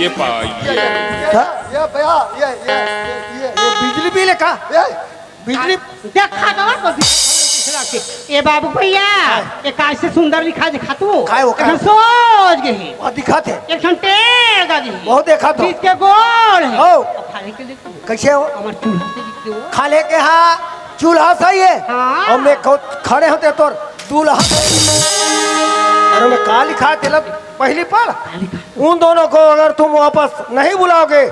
ये भैया ये बिजली बिल है का बिजली देखा ना ए बाबू भैया ये कैसे सुंदर लिखा दिखा तू काय वो काय सोच गई बहुत दिखा थे एक घंटे गाजी बहुत देखा तो इसके गोल है हो खाने के लिए कैसे हो हमार चूल्हा से दिखते हो खाले के हाँ चूल्हा सही है हाँ। और मैं खड़े होते तो दूल्हा अरे मैं का लिखा तिलक पहली पढ़ उन दोनों को अगर तुम वापस नहीं बुलाओगे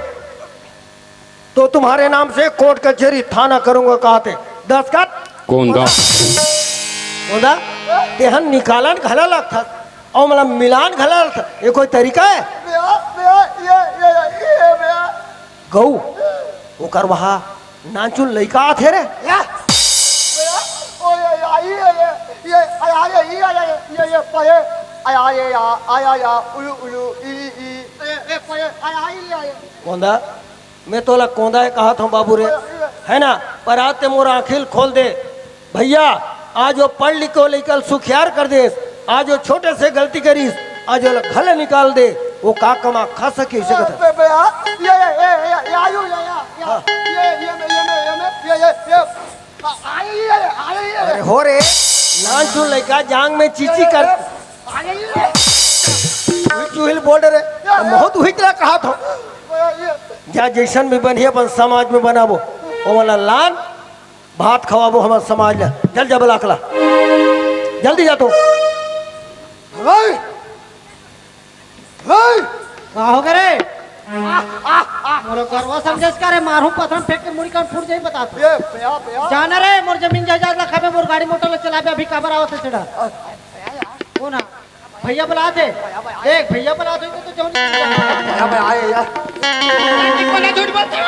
तो तुम्हारे नाम से कोर्ट कचहरी थाना करूंगा कहते दस्तखत कोंदा तेहन निकालन घला लगता और मतलब मिलान घला लगता ये कोई तरीका है गऊ ओकर वहा नाचुन लइका आथे रे कोंदा मैं तोला कोंदा है कहा था बाबू रे है ना पर आज ते मोर आंखिल खोल दे भैया आज वो पढ़ लिखो लेकर सुखियार कर दे आज वो छोटे से गलती करीस आज वो घले निकाल दे वो का कमा खा सके इसे अरे हो रे नान सुन लइका जांग में चीची कर चूहिल बोल रे बहुत हुई कहा था जा जैसन भी बनिए अपन समाज में बनाबो वो वाला लान भात खवाबो हमारे समाज में जल जा बलाकला जल्दी जा तो हो गए रे मोर करवा समझस करे मारू पत्थर फेंक के मुड़ी कान फूट जाई बता तू जाना रे मोर जमीन जायदाद रखा में मोर गाड़ी मोटर चलाबे अभी खबर आवत है चढ़ा हो ना भैया बुला दे देख भैया बुला दे तो जो आए यार बोला झूठ बोलते हो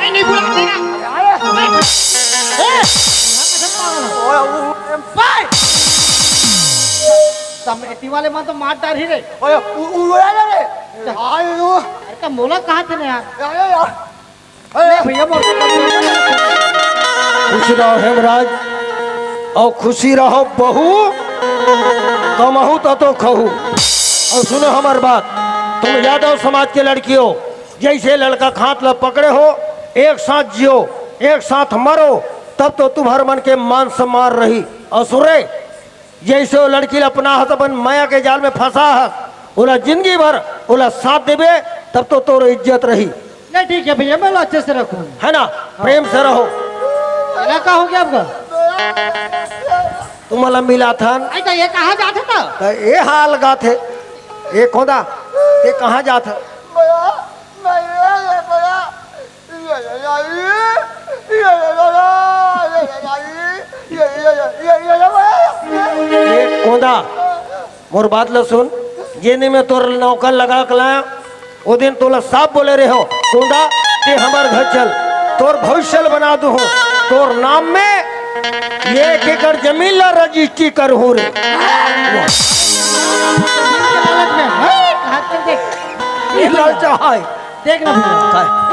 नहीं बुलाते ना भाई समेटी वाले मन तो मार डाल ही रे अरे तो मोला कहाँ थे ना यार भैया बोल खुश रहो हेमराज और खुशी रहो बहू कमहू तो खहू और सुनो हमार बात तुम यादव समाज के लड़की हो जैसे लड़का खात ल पकड़े हो एक साथ जियो एक साथ मरो तब तो तुम्हारे मन के मान सम्मान रही और सुरे जैसे वो लड़की अपना हथ अपन माया के जाल में फंसा है उला जिंदगी भर उला साथ देवे तब तो तोर इज्जत रही नहीं ठीक है भैया मैं अच्छे से रखूँ है ना प्रेम से रहो क्या हो गया आपका तुम्हारा मिला था तो ये कहाँ जाते था ये हाल गा थे ये खोदा ये कहाँ जाता ये खोदा मोर बात लो सुन जेने में तोर नौकर लगा के लाया वो दिन तोला साफ बोले रहे हो खोदा ते हमार घर चल तोर भविष्य बना दू तोर नाम में ये 1 एकड़ जमीन ला रजिस्ट्री कर हो रे देख ना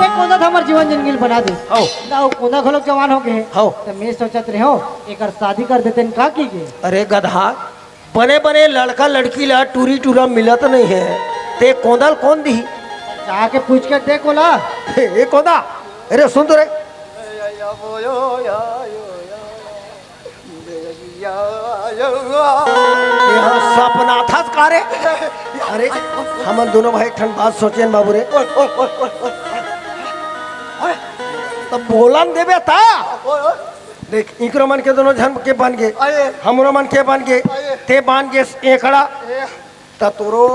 एक कोंदा था हमारे जीवन जिंदगी बना दे ना कोंदा घलोक जवान हो गए हो तो मैं सोचत रहे हो एक शादी कर देते का की के अरे गधा बने बने लड़का लड़की ला टूरी टूरा मिलत नहीं है ते कोंदल कौन दी जाके पूछ के देखो ला ये कोंदा अरे सुन तो रे सपना था कारे अरे हम दोनों भाई ठंड बात सोचे बाबू रे तो बोलन देवे था देख इकरो मन के दोनों जन के बन गए हमरो मन के बन गए ते बन गए एकड़ा त तोरो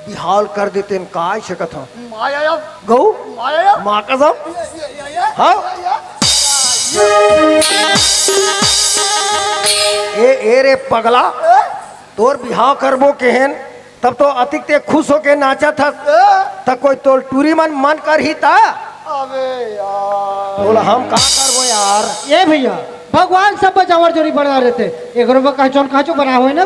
बिहाल कर देते का शकत हो गौ माँ कसम हाँ ए रे पगला तोर बिहाव करबो केहन तब तो अतिक ते खुश होके नाचा था तब कोई तोर टूरी मन कर ही था बोला हम कहाँ करबो यार ये भैया भगवान सब बचावर जोड़ी बना रहते एक रुपये कहचोन काचो बना हुए ना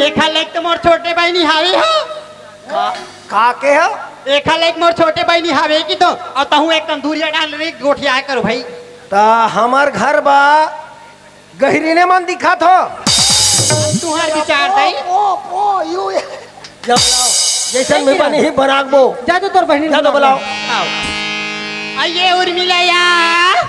एक लाइक तो मोर छोटे भाई नहीं हावे हो का के हो एक लाइक मोर छोटे भाई नहीं हावे की तो और तहु एक तंदूरिया डाल रे गोठिया करो भाई ता हमार घर बा गहरी ने मन दिखा थो तुम्हार विचार दई जब लाओ जैसे मैं बनी ही बनाबो। जा तो तोर बहनी जा तो बुलाओ। आइए उर्मिला यार।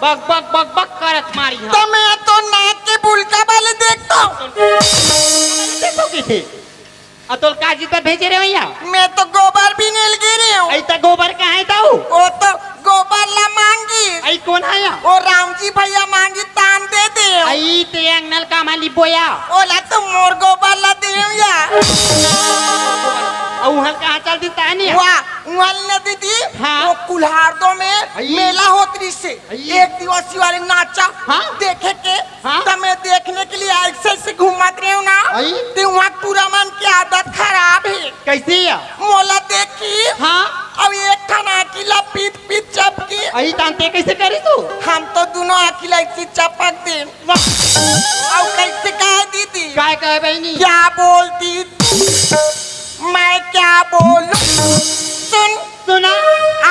बक बक बक बक करत मारी हाँ। तो मैं तो नाक के बुलका वाले देखता हूँ। देखो की थी अतुल काजी पर भेजे रहे भैया। मैं तो गोबर भी नील गिरी हूँ। ऐ त गोबर कहाँ है ताऊ? वो तो गोबर ला मांगी। ऐ कौन है या? वो राम जी भैया मांगी तान दे दे। ऐ ते अंगनल का माली बोया। ओला तो मोर गोबर ला दे या। औ हल कहाँ चल दी तानी? वाह उहल न दीदी। हाँ। वो कुल्हाड़ों में आई। मेला होतरी से आई। एक दिवसीय वाले नाचा हाँ। देखे के हाँ। तो मैं देखने के लिए ऐसे से घूमत रही हूँ ना। आई। तो वहाँ पूरा मन की आदत खराब है। कैसी या? मोला देखी हाँ। अब एक ठना अकेला पीट पीट चपकी। ऐ तांते कैसे करी तू? हम तो दोनों अकेला इसी चपक दे। अब कैसे कहे दीदी? काय कहे बहनी? क्या बोलती? मैं क्या बोलूं? सुन सुना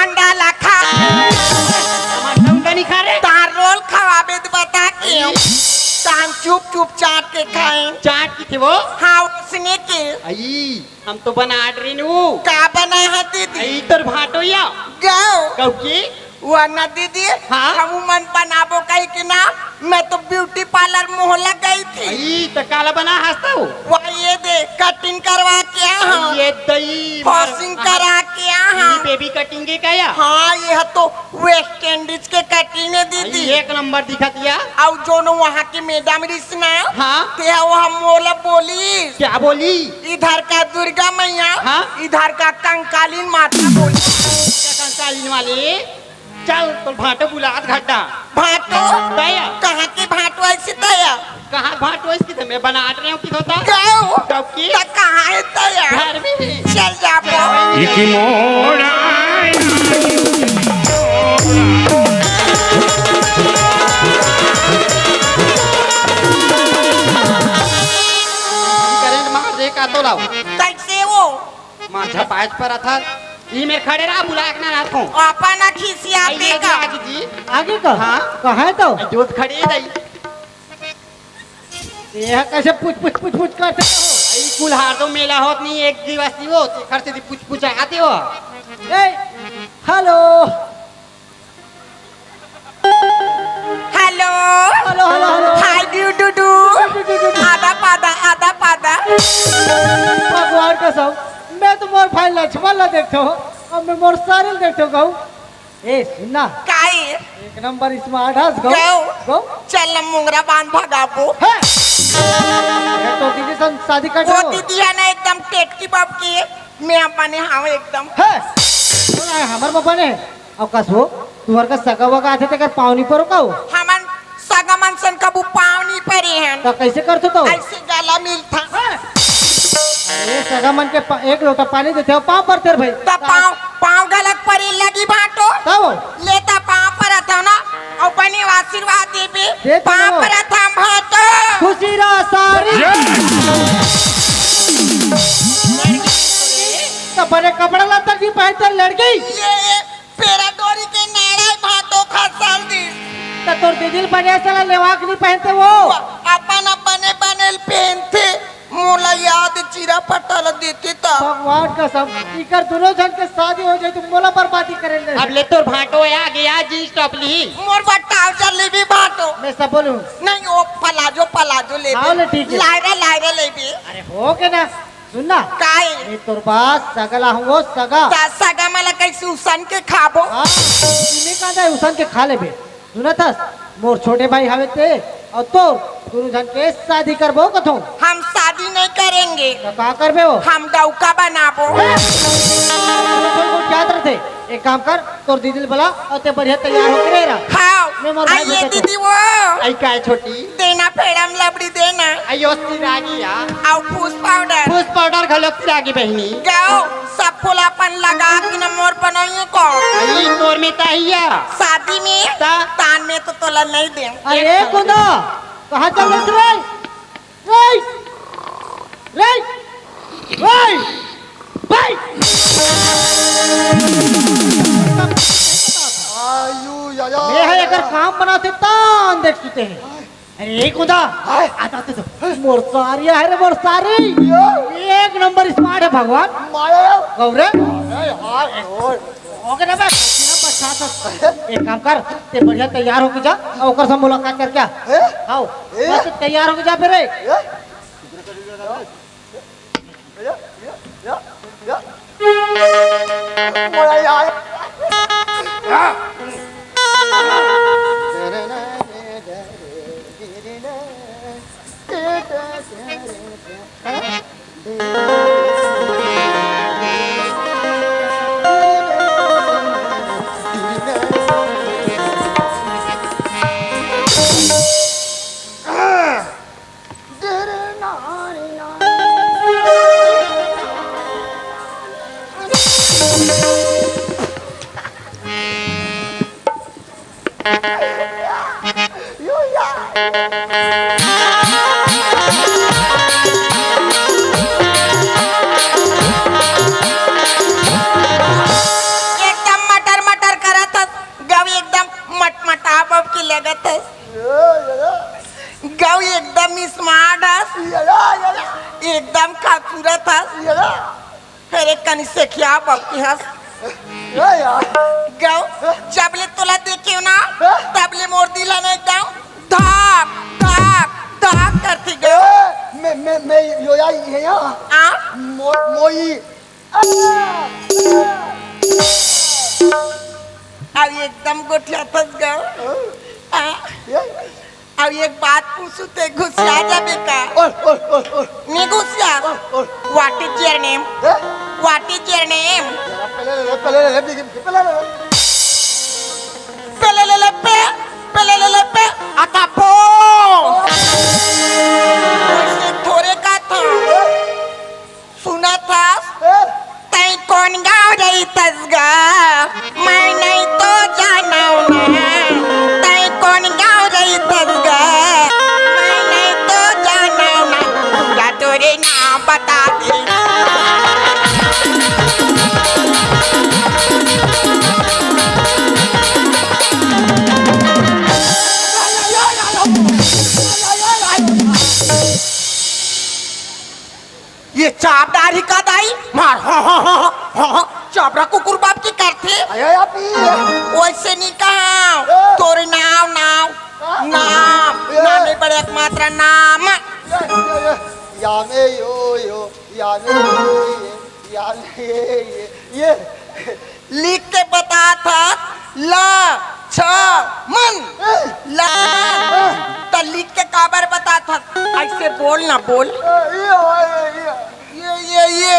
अंडा लखा टमाटर उनका नहीं खा रहे? तार रोल खवाबे तो बता के हम चुप चुप चाट के खाएं। चाट की थी वो? हाँ उसने के आई हम तो बना रही नू। का बना है दीदी? आई तर भाटो या गाओ कब की? वो ना दीदी। हाँ? हम मन बनाबो कहीं कि ना मैं तो ब्यूटी पार्लर मोहल्ला गई थी। आई त काला बना हंसता हूँ। वह ये दे कटिंग करवा के यहाँ ये दही फॉसिंग करा के यहाँ। बेबी कटिंग के क्या या? हाँ यह तो वेस्ट इंडीज के कटिंग है दीदी। आई एक नंबर दिखा दिया। और जो न वहाँ की मैडम रिश्ना हाँ। ते वह मोला बोली क्या बोली? इधर का दुर्गा मैया हाँ। इधर का कंकालीन माता बोली। क्या कंकालीन वाले? चल तो भाटो बुला घाटा। भाटो दया कहाँ के भाटो ऐसे दया? कहाँ भाटो इसकी तो मैं बना रही हूँ कि होता? गाओ कब की? तो कहाँ है दया? घर में ही। चल जा करंट मार दे का तो लाओ। कैसे वो मार झपाच पर था। ये मेरे खड़े रहा बुला के ना रखो। अपना खिसिया देगा। जी आगे का हाँ। कहाँ है तो? जोत खड़ी है यह कैसे पूछ पूछ पूछ पूछ करते हो? आई कुल्हार तो मेला होत नहीं एक दिवस हो खर से पूछ पूछ आते हो। ए hello hello hello hello hello hi डू डू डू आधा पादा भगवान कसम मैं तो मोर भाई लक्ष्मण ला देखता हूँ और मैं मोर सारिल देखता हूँ गाँव। ए सुनना काहे एक नंबर स्मार्ट हस गाँव गाँव? गाँव चल न मुंगरा बांध भगाबो। है ये तो दीदी संग शादी कर वो दीदी है ना एकदम टेटकी बाप की मैं अपने हाँ एकदम है सुना हमार बाबा ने अब कसो तुम्हारे का सगा वगा आते थे पावनी पर का हो हमन सगा मनसन कबू पावनी परे हैं तो कैसे करते तो ऐसे गला मिलता ये सगा मन के एक लोटा पानी देते हो पाँव पर तेरे भाई तो पाँव गलत परे लगी भाटो तब लेता पाँव पर था ना और बने आशीर्वाद दे देबे तो पाँव ना। पर था भाटो खुशी रहा सारी कपड़े कपड़ा लाता नहीं पहनता लड़की ये पेरा डोरी के नाड़ा भाटो खसल दी तो तोर दीदी बने साला लेवाक नहीं पहनते वो अपन अपने बनेल पहनते मोला याद चिरा पटल देते था भगवान कसम इकर दोनों जन के शादी हो जाए तो मोला बर्बादी करेंगे अब ले तो भाटो आ गया जींस टॉप ली। मोर बट्टाव चल भी भाटो मैं सब बोलूं नहीं ओ पलाजो ले हाँ, ले ठीक है। लायरा ले भी अरे हो के ना सुनना काहे ये तोर बात सगला हूँ वो सगा सगा मला कैसे उसन के खाबो हाँ इन्हें का उसन के खा ले बे सुना था मोर छोटे भाई हवे ते और तो दोनों जन के शादी करबो कथो हम शादी नहीं करेंगे, तो का करबे हो हम डौका बनाबो। याद रखे एक काम कर तोर दीदी बोला और ते बढ़िया तैयार होके रह रहा हाँ मैं मोर भाई आइए बेटे को। दीदी वो आई काय छोटी देना फेड़म लबड़ी देना आयो रागी या और फूस पाउडर फूस पाउडर घलोक रागी बहनी गाओ सब फुलापन लगा के न मोर बनाइए को आई तोर में ताहिया शादी में ता? तान में तो तोला नहीं दे। अरे कुंदा कहाँ चल रहे रे रे रे भाई आयु या मैं है अगर काम बनाते तान देख चुके हैं अरे खुदा आता तो मोर सारी है रे मोर सारी एक नंबर स्मार्ट है भगवान माया गौरे यार ओके ना बे बच्चा तो एक काम कर ते बढ़िया तैयार होके जा और ओकर से मुलाकात करके आ आओ बस तैयार होके जा फिर रे एकदम मटर मटर करत गव एकदम मटमटा बब की लगत गव एकदम स्मार्ट एकदम खूबसूरत फिर एक कनी से खिया बब की हंस गव जबले तोला देखे ना तबले मोर दिला ने एकदम धाक धाक धाक करती गव मैं यो या आ मोई अब एकदम गोठिया फंस गव अब एक बात पूछू ते घुसिया जाबे का नहीं घुसिया what is your name what is your name पहले पे आता पो वैसे थोड़े का था सुना था तई कौन गाँव रही तसगा मैं नहीं तो जाना ना तई कौन गाँव रही तसगा मैं नहीं तो जाना ना पूरा तोरे नाम बता दे ये चापदारी का दाई मार चापड़ा कुकुर बाप की करते वैसे नहीं कहा तोरे नाम नाम नाम नाम नहीं बड़े एकमात्र नाम यामे यो यामे ये लिख के बता था ला छ मन ला तो लिख के काबर बता था ऐसे बोल ना बोल ये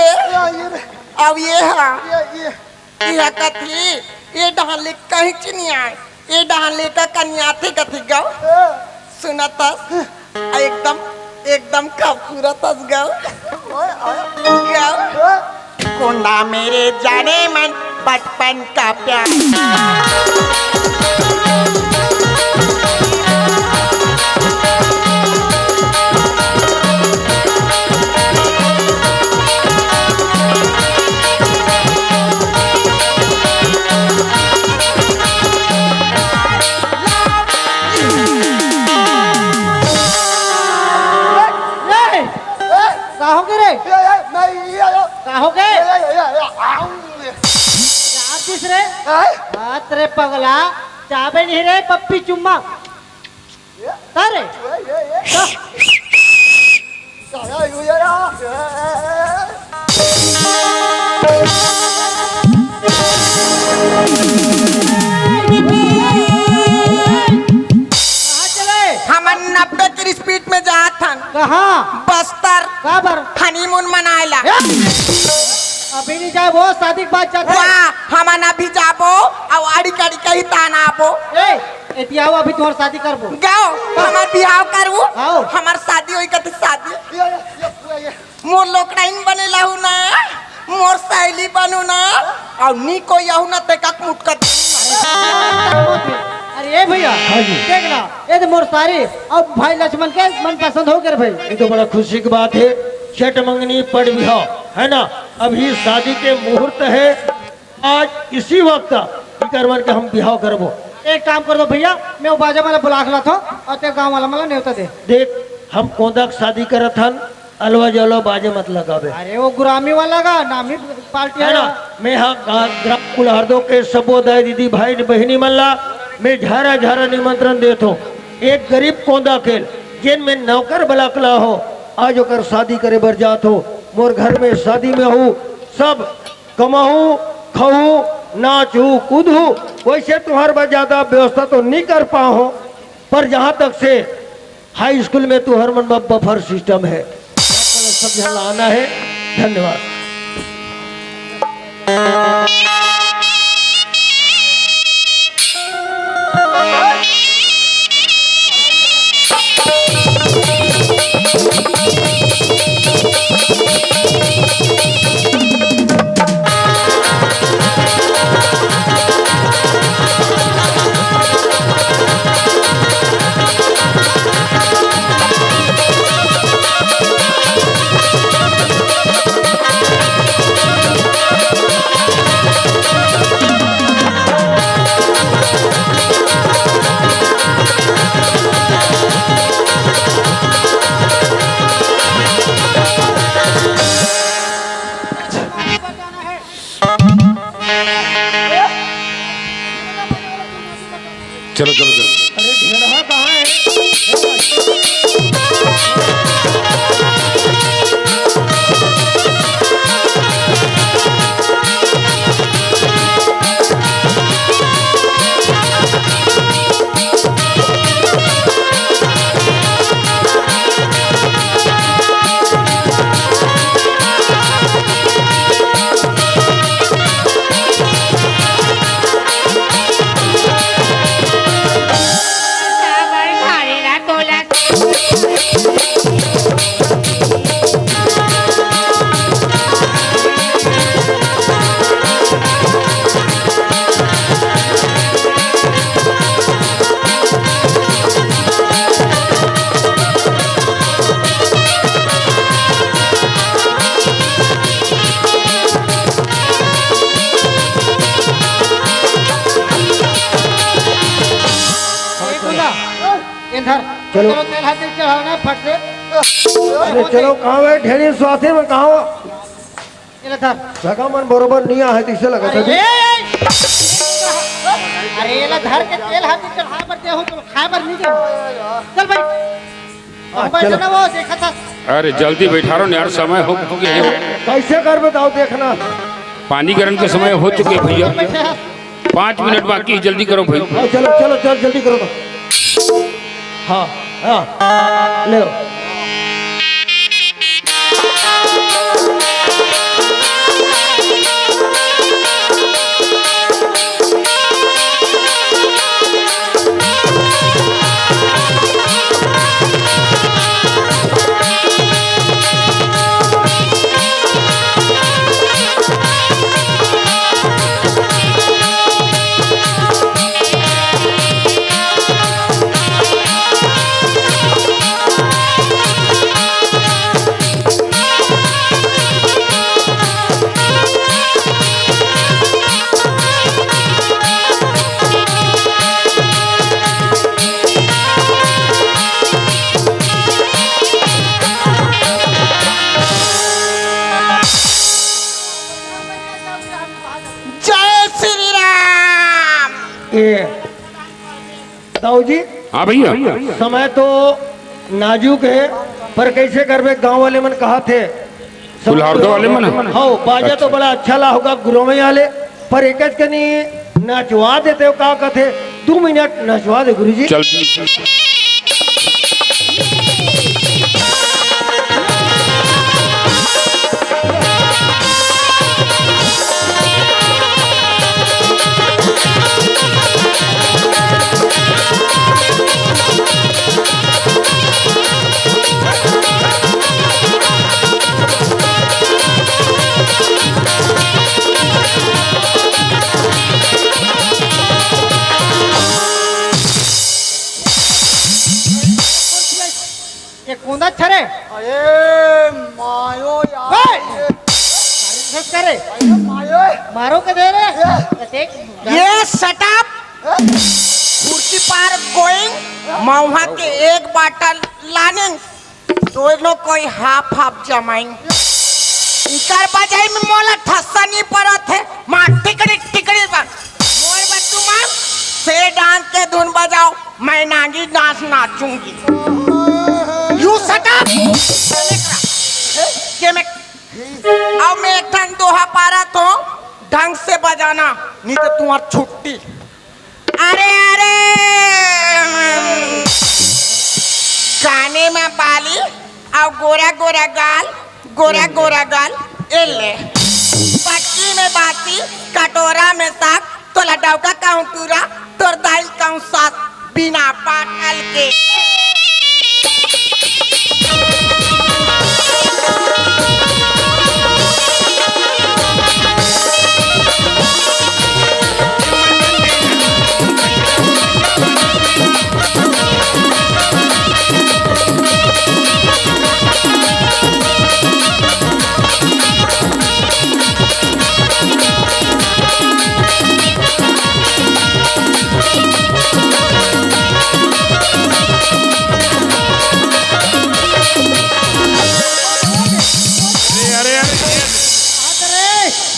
अब ये हाँ यह कथी ये डाले कहीं नहीं आए ये डाले का कन्या थे कथी गाँव सुना था एकदम एकदम खूबसूरत गाँव कुंडा मेरे जाने मन बचपन का प्यार कहोगे रे कहोगे किस रे बात रे पगला चाबे नहीं रे पप्पी चुम्मा अरे हम न कहाँ बस्तर काबर हनीमून मनाएला अभी नहीं जाए वो शादी के बाद जाते वहाँ हमन अभी जाबो और आड़ी कड़ी कही ताना आबो ए एतियाओ अभी तुम्हार शादी करबो गाओ हमार बिहाव करू आओ। हमार शादी होई कते शादी ये मोर लोकडाइन बने लाहू ना मोर सहेली बनू ना और नी को यहू ना ते का मुट कर अरे ए भैया देख ना ये तो मोर सारी अब भाई लक्ष्मण के मन पसंद हो गए भाई ये तो बड़ा खुशी की बात है। छठ मंगनी पड़ बिहाव है ना, अभी शादी के मुहूर्त है, आज इसी वक्त करवन के हम बिहाव करबो। एक काम कर दो भैया, मैं वो बाजा वाला बुला खला था और ते गांव वाला मला न्योता दे। देख हम कोदक शादी करत हन, अलवा जलो बाजे मत लगावे अरे वो गुरामी वाला का नामी पार्टी है ना। मैं हाँ ग्राम कुलहरदो के सबो दाई दीदी भाई बहनी मल्ला मैं झारा झारा निमंत्रण देत हो। एक गरीब कोंदा खेल जिन में नौकर बलाकला हो, आज ओकर शादी करे बर जात हो। मोर घर में शादी में हूँ, सब कमाहू खाऊ नाचू कूदू, वैसे तुम्हारे पास ज्यादा व्यवस्था तो नहीं कर पाओ, पर जहाँ तक से हाई स्कूल में तुम्हार मन में बफर सिस्टम है, सब यहाँ आना है। धन्यवाद। चलो चलो चलो। अरे ढेढ़ा कहाँ है? इधर चलो। तेल हाथ से चढ़ाना फट से। अरे चलो कहाँ है ढेरी स्वास्थ्य में कहाँ हुआ? इधर सगा मन बरोबर नहीं आ है, किसे लगा था? अरे ये धर के तेल हाथ से चढ़ा पर दे हो तो खाए पर नहीं दे। चल भाई भाई चलो। ना वो देखा था अरे जल्दी बैठा रहो यार, समय हो गया है। कैसे कर बताओ देखना। पानी ग्रहण के समय हो चुके हैं भैया, बैठे हैं 5 मिनट बाकी है, जल्दी करो भाई। हाँ, चलो चलो चल जल्दी करो तो। हाँ हाँ ले जय श्री राम। ये दाऊ जी हाँ भैया, समय तो नाजुक है, पर कैसे करबे? गांव वाले मन कहा थे कुल्हाड़ो वाले मन? हाँ बाजा तो बड़ा अच्छा ला होगा गुरुमई वाले, पर एक कनी नचवा देते हो का कहते? 2 मिनट नचवा दे गुरुजी। जल्दी। कोंदा छरे अरे मायो यार ओए! सस करे अरे मायो मारो के दे रे देख ये सेटअप कुर्सी पर गोइंग मौहा के एक बाटल लाने दोनों कोई हाफ हाफ जमाएंगे इकर बजाय में मोला ठस्सा नहीं पड़त है मां टिकड़ी टिकड़ी पर मोर बच्चू मां से डांस के धुन बजाओ मैं नागी डांस नाचूंगी यू सेटअप के मैं अब मैं एक ठन दोहा पारा तो ढंग से बजाना नहीं तो तुम्हारी छुट्टी अरे अरे काने में बाली और गोरा गोरा गाल ले पट्टी में बाती कटोरा में साग तो लडौका कहूँ तूरा तोर दाल कहूँ साग बिना पाटल के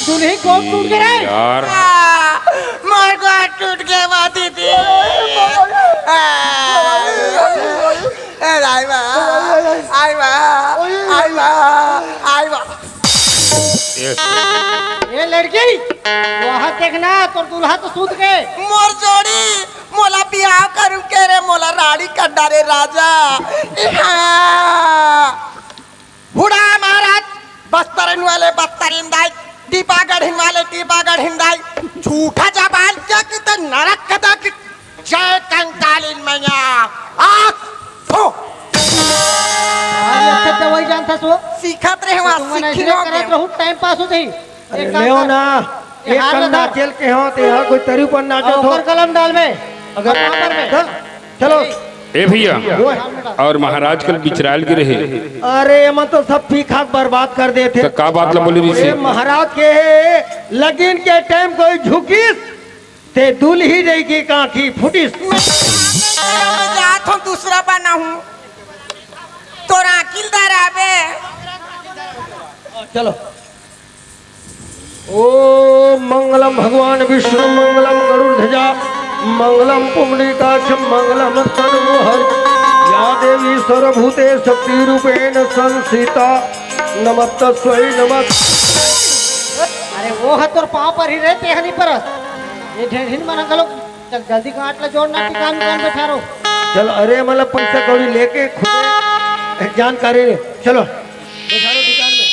दुल्ही कौन टूट गया रे यार मोर को टूट के बाती थी ये लड़की वहाँ देखना तो दूल्हा तो सूत गए मोर जोड़ी मोला बियाह करूं के रे मोला रानी कड्डा रे राजा हुड़ा महाराज बस्तरन वाले बस्तरिन दाई दीपागढ़ वाले दीपागढ़ हिंदाई झूठा जबान क्या कि तो नरक कदा कि जय कंकालीन मैया आख थो अच्छा तो वही जानता सो सीखत रहे वहां तुम ऐसे सीखियो करत रहू टाइम पास हो जाई एक काम लेओ कर, ना ये एक हाथ में कन्ना धर। चल के हो ते यहाँ कोई तरी पर नाचत और हो ऊपर कलम डाल में अगर ऊपर में चल, चलो ए भैया और महाराज कल बिचराल के रहे अरे मन तो सब ठीक ठाक बर्बाद कर देते तो का बात ला बोली रही ये से महाराज के लगन के टाइम कोई झुकीस ते दूल्ही रही की कांखी फुटिस जात हूं दूसरा बना हूं तोरा अकिल दराबे चलो ओ मंगलम भगवान विष्णु मंगलम गरुड़ध्वजा मंगलम पुंडरीकाक्ष मंगलम तन्मोहर या देवी सर्वभूते शक्ति रूपेण संस्थिता नमस्तस्यै नमः। अरे वो है तोर पाँव पर ही रहते हैं नहीं परस ये ढेर मन अंकल जल्दी काट ला जोड़ना की काम कान बैठा रहो चलो अरे मतलब पैसा कौड़ी लेके खुद जानकारी ले चलो बैठा लो दुकान में।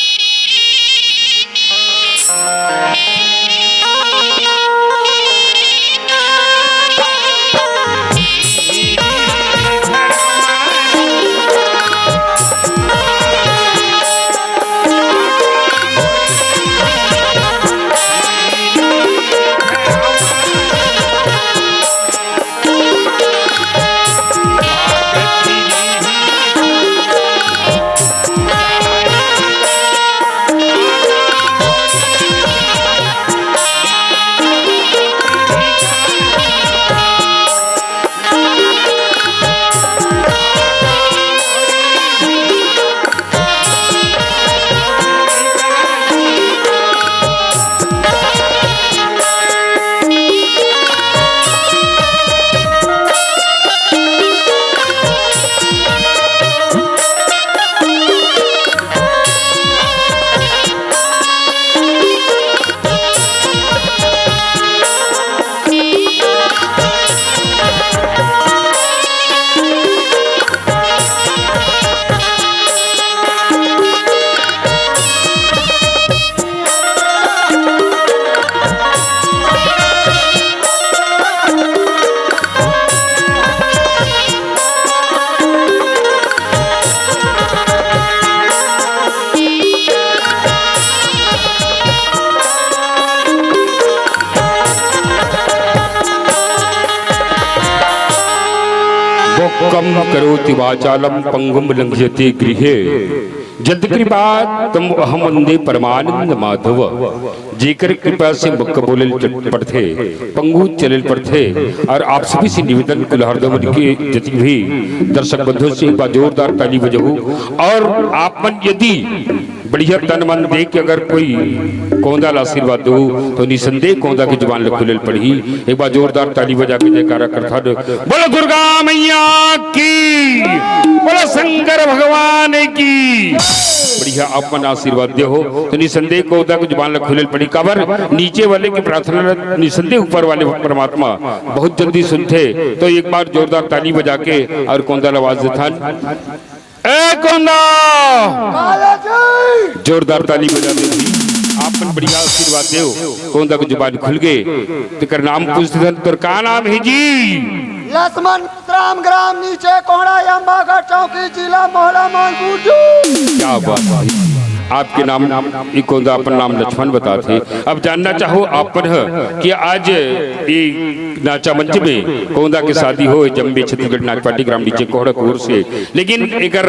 मूकम करोति वाचालम पंगुम लंघयते गृहे जदकृपात तम अहम वंदे परमानंद माधव। जेकर कृपा से मुख बोले पड़थे पंगु चले पड़थे। और आप सभी से निवेदन कुल्हारदवन के जितने भी दर्शक बंधुओं से एक बार जोरदार ताली बजाओ। और आप मन यदि बढ़िया तन मन दे के अगर कोई कौंदा आशीर्वाद दो तो निसंदेह कौंदा की जुबान ले खुले पड़ी। एक बार जोरदार ताली बजा के जयकारा करता बोलो दुर्गा मैया की, बोलो शंकर भगवान की। बढ़िया आप मन आशीर्वाद दे हो तो निसंदेह कौंदा की जुबान ले खुले पड़ी। कबर नीचे वाले की प्रार्थना निसंदेह ऊपर वाले परमात्मा बहुत जल्दी सुनते। तो एक बार जोरदार ताली बजा के और कौंदा आवाज देता ए कौंदा, जोरदार ताली बजा दे। आपन बढ़िया आशीर्वाद दो। कौंदा की जुबान खुल गए तो नाम पूछते तो का नाम है जी? लक्ष्मण राम ग्राम नीचे कोहड़ा अंबागढ़ चौकी जिला मोहला मानपुर। क्या बात है, आपके नाम कौंदा अपन नाम लक्ष्मण बताते। अब जानना चाहो आपन कि आज ये नाचा मंच में कौंदा की शादी हो जम्बे छत्तीसगढ़ नागपाटी ग्राम नीचे कोहड़ा कोर से। लेकिन एकर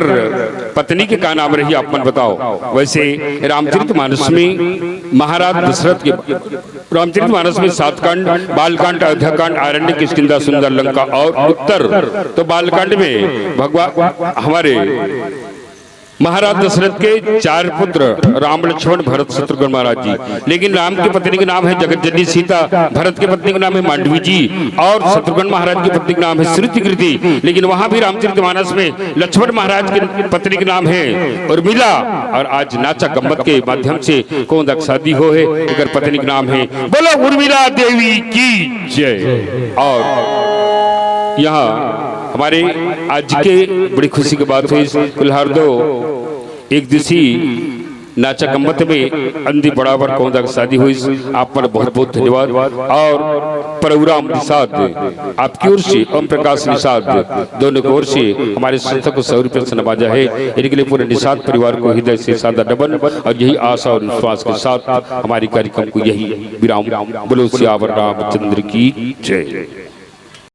पत्नी के का नाम रही आपन बताओ। वैसे रामचरितमानस में महाराज दशरथ के रामचरितमानस में 7 कांड, बालकांड, अयोध्याकांड, आरण्य, किष्किंधा, सुंदर लंका और उत्तर। तो बालकांड में भगवान हमारे महाराज दशरथ के 4 पुत्र राम, लक्ष्मण, भरत, शत्रुघ्न महाराज जी। लेकिन राम की पत्नी का नाम है जगतजननी सीता, भरत की पत्नी का नाम है मांडवी जी और शत्रुघ्न महाराज की पत्नी का नाम है श्रुतिकृति। लेकिन वहां भी रामचरितमानस में लक्ष्मण महाराज की पत्नी का नाम है उर्मिला। और आज नाचा गम्मत के माध्यम से कौंदा की शादी हो है, एक पत्नी का नाम है बोलो उर्मिला देवी की जय। और यहाँ हमारे आज के बड़ी खुशी की बात हुई कुल्हारदो एक दिवसीय नाचा गम्मत में अंधी बराबर कौंदा की शादी हुई। आप पर बहुत बहुत धन्यवाद। और प्रोग्राम निषाद आपकी ओर से, ओम प्रकाश निषाद दोनों की ओर से हमारे संस्था को 100 रुपये से नवाजा है। इनके लिए पूरे निषाद परिवार को हृदय से सादा नमन। और यही आशा और विश्वास के साथ हमारे कार्यक्रम को यही विराम। बोलो सियावर रामचंद्र की जय।